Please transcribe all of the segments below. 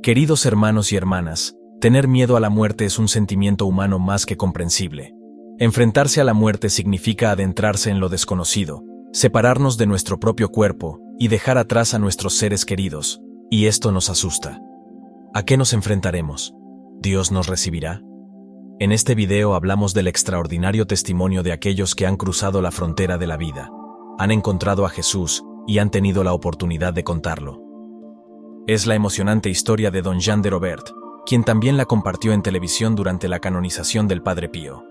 Queridos hermanos y hermanas, tener miedo a la muerte es un sentimiento humano más que comprensible. Enfrentarse a la muerte significa adentrarse en lo desconocido, separarnos de nuestro propio cuerpo y dejar atrás a nuestros seres queridos, y esto nos asusta. ¿A qué nos enfrentaremos? ¿Dios nos recibirá? En este video hablamos del extraordinario testimonio de aquellos que han cruzado la frontera de la vida, han encontrado a Jesús y han tenido la oportunidad de contarlo. Es la emocionante historia de Don Jean de Robert, quien también la compartió en televisión durante la canonización del Padre Pío.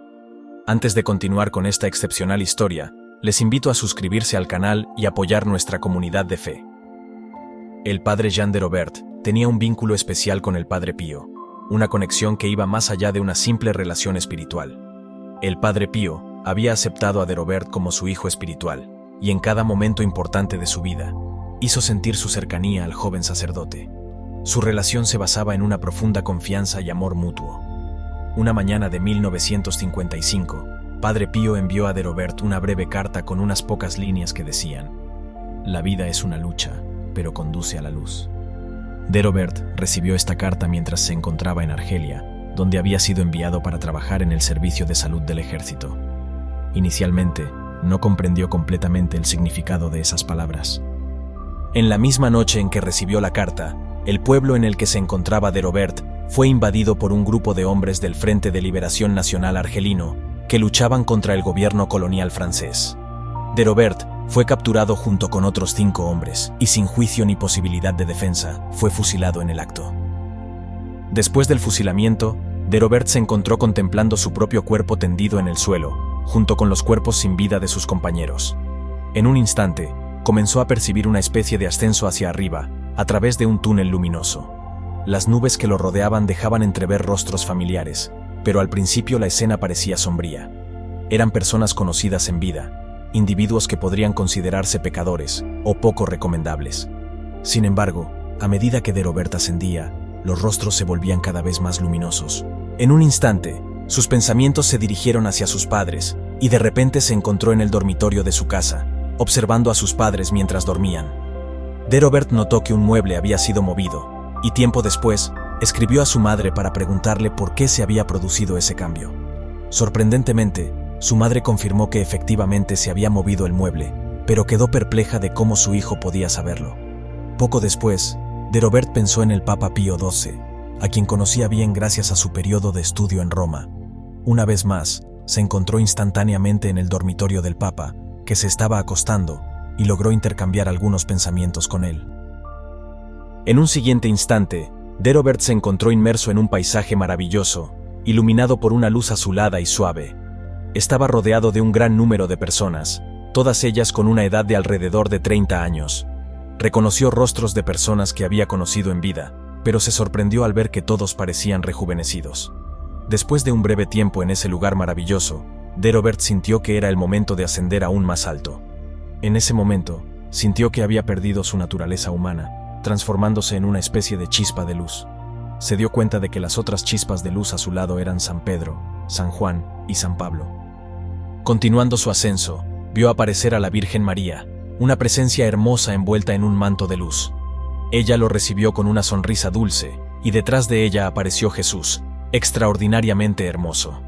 Antes de continuar con esta excepcional historia, les invito a suscribirse al canal y apoyar nuestra comunidad de fe. El Padre Jean de Robert tenía un vínculo especial con el Padre Pío, una conexión que iba más allá de una simple relación espiritual. El Padre Pío había aceptado a de Robert como su hijo espiritual, y en cada momento importante de su vida, hizo sentir su cercanía al joven sacerdote. Su relación se basaba en una profunda confianza y amor mutuo. Una mañana de 1955, Padre Pío envió a de Robert una breve carta con unas pocas líneas que decían: «La vida es una lucha, pero conduce a la luz». De Robert recibió esta carta mientras se encontraba en Argelia, donde había sido enviado para trabajar en el servicio de salud del ejército. Inicialmente, no comprendió completamente el significado de esas palabras. En la misma noche en que recibió la carta, el pueblo en el que se encontraba de Robert fue invadido por un grupo de hombres del Frente de Liberación Nacional argelino que luchaban contra el gobierno colonial francés. De Robert fue capturado junto con otros 5 hombres y sin juicio ni posibilidad de defensa, fue fusilado en el acto. Después del fusilamiento, de Robert se encontró contemplando su propio cuerpo tendido en el suelo, junto con los cuerpos sin vida de sus compañeros. En un instante, comenzó a percibir una especie de ascenso hacia arriba, a través de un túnel luminoso. Las nubes que lo rodeaban dejaban entrever rostros familiares, pero al principio la escena parecía sombría. Eran personas conocidas en vida, individuos que podrían considerarse pecadores o poco recomendables. Sin embargo, a medida que de Robert ascendía, los rostros se volvían cada vez más luminosos. En un instante, sus pensamientos se dirigieron hacia sus padres, y de repente se encontró en el dormitorio de su casa, observando a sus padres mientras dormían. De Robert notó que un mueble había sido movido, y tiempo después, escribió a su madre para preguntarle por qué se había producido ese cambio. Sorprendentemente, su madre confirmó que efectivamente se había movido el mueble, pero quedó perpleja de cómo su hijo podía saberlo. Poco después, de Robert pensó en el Papa Pío XII, a quien conocía bien gracias a su periodo de estudio en Roma. Una vez más, se encontró instantáneamente en el dormitorio del Papa, que se estaba acostando, y logró intercambiar algunos pensamientos con él. En un siguiente instante, de Robert se encontró inmerso en un paisaje maravilloso, iluminado por una luz azulada y suave. Estaba rodeado de un gran número de personas, todas ellas con una edad de alrededor de 30 años. Reconoció rostros de personas que había conocido en vida, pero se sorprendió al ver que todos parecían rejuvenecidos. Después de un breve tiempo en ese lugar maravilloso, de Robert sintió que era el momento de ascender aún más alto. En ese momento, sintió que había perdido su naturaleza humana, transformándose en una especie de chispa de luz. Se dio cuenta de que las otras chispas de luz a su lado eran San Pedro, San Juan y San Pablo. Continuando su ascenso, vio aparecer a la Virgen María, una presencia hermosa envuelta en un manto de luz. Ella lo recibió con una sonrisa dulce, y detrás de ella apareció Jesús, extraordinariamente hermoso.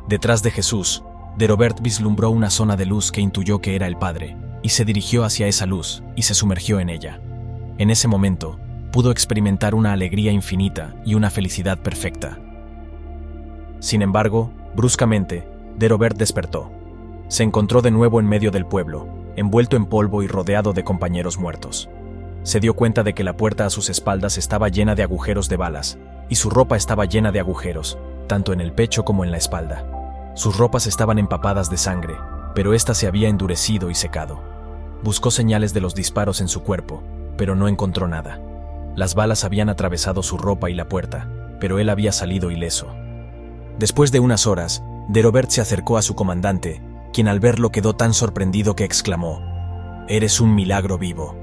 Detrás de Jesús, de Robert vislumbró una zona de luz que intuyó que era el Padre, y se dirigió hacia esa luz y se sumergió en ella. En ese momento, pudo experimentar una alegría infinita y una felicidad perfecta. Sin embargo, bruscamente, de Robert despertó. Se encontró de nuevo en medio del pueblo, envuelto en polvo y rodeado de compañeros muertos. Se dio cuenta de que la puerta a sus espaldas estaba llena de agujeros de balas, y su ropa estaba llena de agujeros, tanto en el pecho como en la espalda. Sus ropas estaban empapadas de sangre, pero ésta se había endurecido y secado. Buscó señales de los disparos en su cuerpo, pero no encontró nada. Las balas habían atravesado su ropa y la puerta, pero él había salido ileso. Después de unas horas, de Robert se acercó a su comandante, quien al verlo quedó tan sorprendido que exclamó: «Eres un milagro vivo».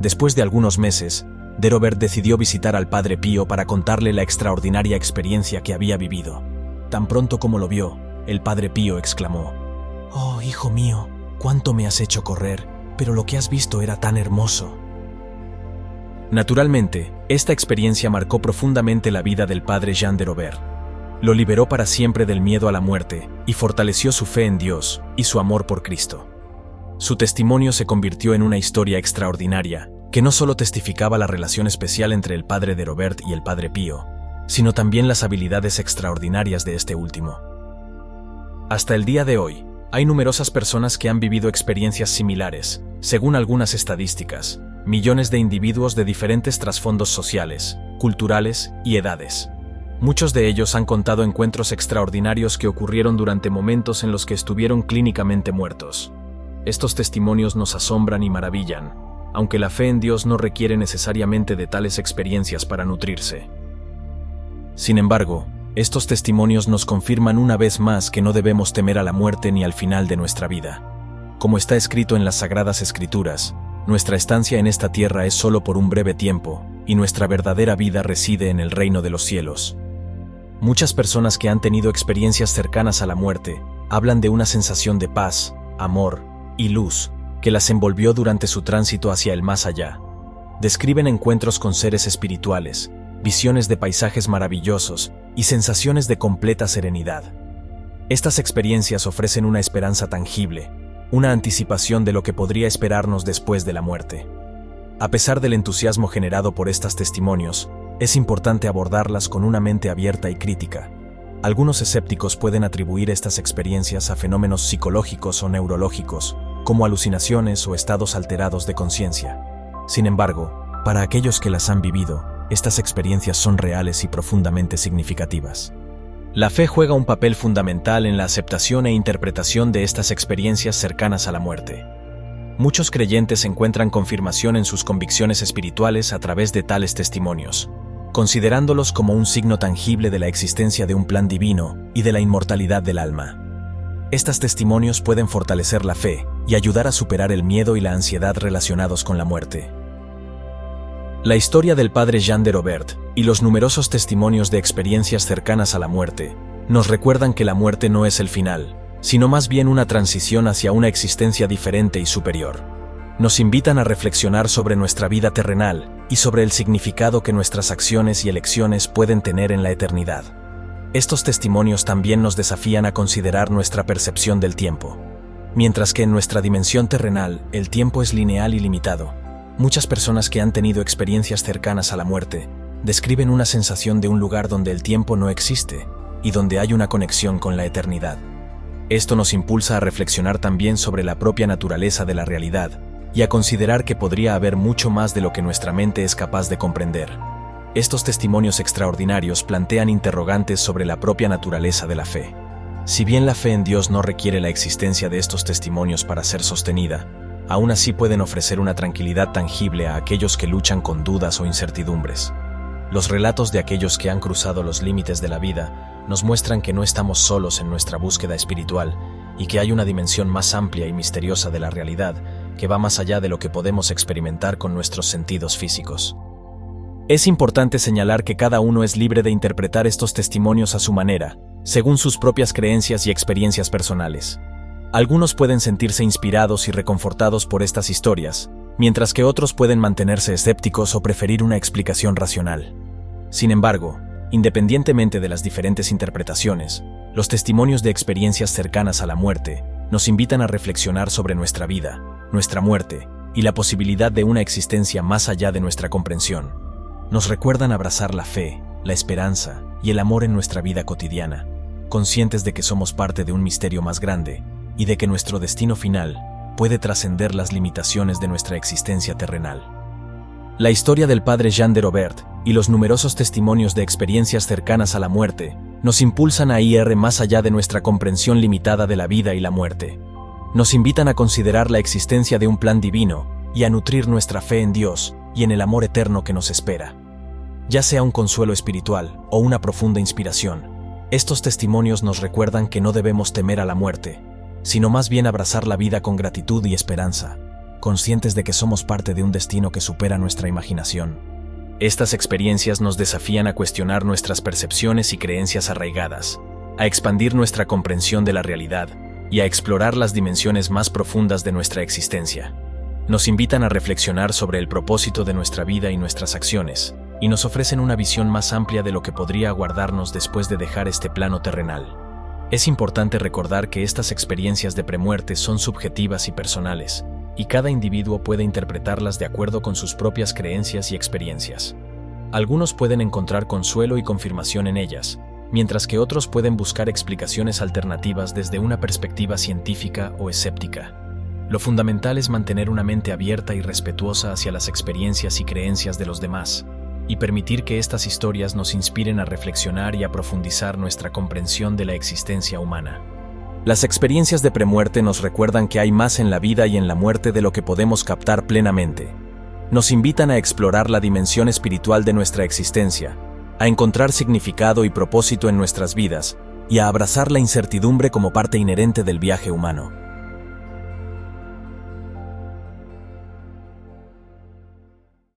Después de algunos meses, de Robert decidió visitar al Padre Pío para contarle la extraordinaria experiencia que había vivido. Tan pronto como lo vio, el Padre Pío exclamó: «Oh, hijo mío, cuánto me has hecho correr, pero lo que has visto era tan hermoso». Naturalmente, Esta experiencia marcó profundamente la vida del padre Jean de Robert. Lo liberó para siempre del miedo a la muerte y fortaleció su fe en Dios y su amor por Cristo. Su testimonio se convirtió en una historia extraordinaria, que no solo testificaba la relación especial entre el padre de Robert y el padre Pío, sino también las habilidades extraordinarias de este último. Hasta el día de hoy, hay numerosas personas que han vivido experiencias similares. Según algunas estadísticas, millones de individuos de diferentes trasfondos sociales, culturales y edades. Muchos de ellos han contado encuentros extraordinarios que ocurrieron durante momentos en los que estuvieron clínicamente muertos. Estos testimonios nos asombran y maravillan, aunque la fe en Dios no requiere necesariamente de tales experiencias para nutrirse. Sin embargo, estos testimonios nos confirman una vez más que no debemos temer a la muerte ni al final de nuestra vida. Como está escrito en las Sagradas Escrituras, nuestra estancia en esta tierra es solo por un breve tiempo, y nuestra verdadera vida reside en el reino de los cielos. Muchas personas que han tenido experiencias cercanas a la muerte hablan de una sensación de paz, amor y luz que las envolvió durante su tránsito hacia el más allá. Describen encuentros con seres espirituales, visiones de paisajes maravillosos y sensaciones de completa serenidad. Estas experiencias ofrecen una esperanza tangible, una anticipación de lo que podría esperarnos después de la muerte. A pesar del entusiasmo generado por estos testimonios, es importante abordarlas con una mente abierta y crítica. Algunos escépticos pueden atribuir estas experiencias a fenómenos psicológicos o neurológicos, como alucinaciones o estados alterados de conciencia. Sin embargo, para aquellos que las han vivido, estas experiencias son reales y profundamente significativas. La fe juega un papel fundamental en la aceptación e interpretación de estas experiencias cercanas a la muerte. Muchos creyentes encuentran confirmación en sus convicciones espirituales a través de tales testimonios, considerándolos como un signo tangible de la existencia de un plan divino y de la inmortalidad del alma. Estos testimonios pueden fortalecer la fe y ayudar a superar el miedo y la ansiedad relacionados con la muerte. La historia del padre Jean de Robert y los numerosos testimonios de experiencias cercanas a la muerte nos recuerdan que la muerte no es el final, sino más bien una transición hacia una existencia diferente y superior. Nos invitan a reflexionar sobre nuestra vida terrenal y sobre el significado que nuestras acciones y elecciones pueden tener en la eternidad. Estos testimonios también nos desafían a considerar nuestra percepción del tiempo. Mientras que en nuestra dimensión terrenal el tiempo es lineal y limitado, muchas personas que han tenido experiencias cercanas a la muerte describen una sensación de un lugar donde el tiempo no existe y donde hay una conexión con la eternidad. Esto nos impulsa a reflexionar también sobre la propia naturaleza de la realidad y a considerar que podría haber mucho más de lo que nuestra mente es capaz de comprender. Estos testimonios extraordinarios plantean interrogantes sobre la propia naturaleza de la fe. Si bien la fe en Dios no requiere la existencia de estos testimonios para ser sostenida, aún así pueden ofrecer una tranquilidad tangible a aquellos que luchan con dudas o incertidumbres. Los relatos de aquellos que han cruzado los límites de la vida nos muestran que no estamos solos en nuestra búsqueda espiritual y que hay una dimensión más amplia y misteriosa de la realidad que va más allá de lo que podemos experimentar con nuestros sentidos físicos. Es importante señalar que cada uno es libre de interpretar estos testimonios a su manera, según sus propias creencias y experiencias personales. Algunos pueden sentirse inspirados y reconfortados por estas historias, mientras que otros pueden mantenerse escépticos o preferir una explicación racional. Sin embargo, independientemente de las diferentes interpretaciones, los testimonios de experiencias cercanas a la muerte nos invitan a reflexionar sobre nuestra vida, nuestra muerte y la posibilidad de una existencia más allá de nuestra comprensión. Nos recuerdan abrazar la fe, la esperanza y el amor en nuestra vida cotidiana, conscientes de que somos parte de un misterio más grande y de que nuestro destino final puede trascender las limitaciones de nuestra existencia terrenal. La historia del padre Jean de Robert y los numerosos testimonios de experiencias cercanas a la muerte nos impulsan a ir más allá de nuestra comprensión limitada de la vida y la muerte. Nos invitan a considerar la existencia de un plan divino y a nutrir nuestra fe en Dios y en el amor eterno que nos espera. Ya sea un consuelo espiritual o una profunda inspiración, estos testimonios nos recuerdan que no debemos temer a la muerte, sino más bien abrazar la vida con gratitud y esperanza, conscientes de que somos parte de un destino que supera nuestra imaginación. Estas experiencias nos desafían a cuestionar nuestras percepciones y creencias arraigadas, a expandir nuestra comprensión de la realidad y a explorar las dimensiones más profundas de nuestra existencia. Nos invitan a reflexionar sobre el propósito de nuestra vida y nuestras acciones, y nos ofrecen una visión más amplia de lo que podría aguardarnos después de dejar este plano terrenal. Es importante recordar que estas experiencias de premuerte son subjetivas y personales, y cada individuo puede interpretarlas de acuerdo con sus propias creencias y experiencias. Algunos pueden encontrar consuelo y confirmación en ellas, mientras que otros pueden buscar explicaciones alternativas desde una perspectiva científica o escéptica. Lo fundamental es mantener una mente abierta y respetuosa hacia las experiencias y creencias de los demás, y permitir que estas historias nos inspiren a reflexionar y a profundizar nuestra comprensión de la existencia humana. Las experiencias de premuerte nos recuerdan que hay más en la vida y en la muerte de lo que podemos captar plenamente. Nos invitan a explorar la dimensión espiritual de nuestra existencia, a encontrar significado y propósito en nuestras vidas, y a abrazar la incertidumbre como parte inherente del viaje humano.